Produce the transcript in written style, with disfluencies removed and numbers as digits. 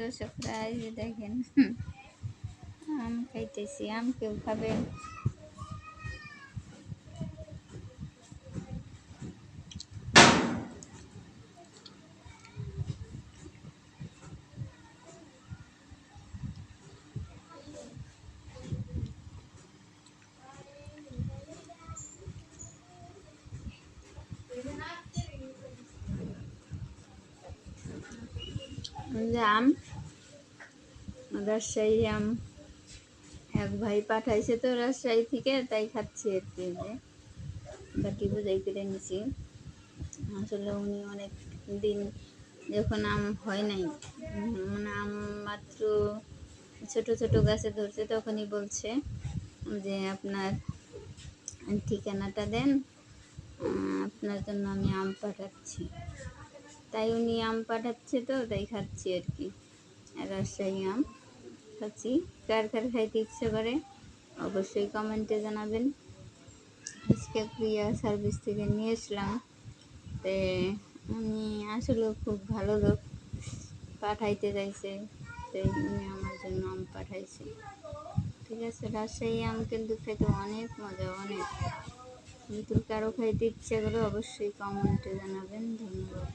দর্শকরা, এই যে দেখেন আম খাইতেছি। আম কেউ খাবেন? আম, রাজশাহী আম এক ভাই পাঠাইছে তো রাজশাহী থেকে, তাই খাচ্ছি আর কি। যে বাকি বোঝাই করে নিছি। আসলে উনি অনেক দিন যখন আম হয় নাই, মানে আম মাত্র ছোট ছোট গাছে ধরছে, তখনই বলছে যে আপনার ঠিকানাটা দেন, আপনার জন্য আমি আম পাঠাচ্ছি। তাই উনি আম পাঠাচ্ছে তো তাই খাচ্ছি আর কি। রাজশাহী আম খাচ্ছি। কার কার খাইতে ইচ্ছে করে অবশ্যই কমেন্টে জানাবেন। আজকে প্রিয়া সার্ভিস থেকে নিয়ে আসলাম। তো উনি আসলে খুব ভালো লোক, পাঠাইতে চাইছে, তাই উনি আমার জন্য আম পাঠাইছে। ঠিক আছে, রাজশাহী আম কিন্তু খেতে অনেক মজা, অনেক। যদি কারো খাইতে ইচ্ছে করে অবশ্যই কমেন্টে জানাবেন। ধন্যবাদ।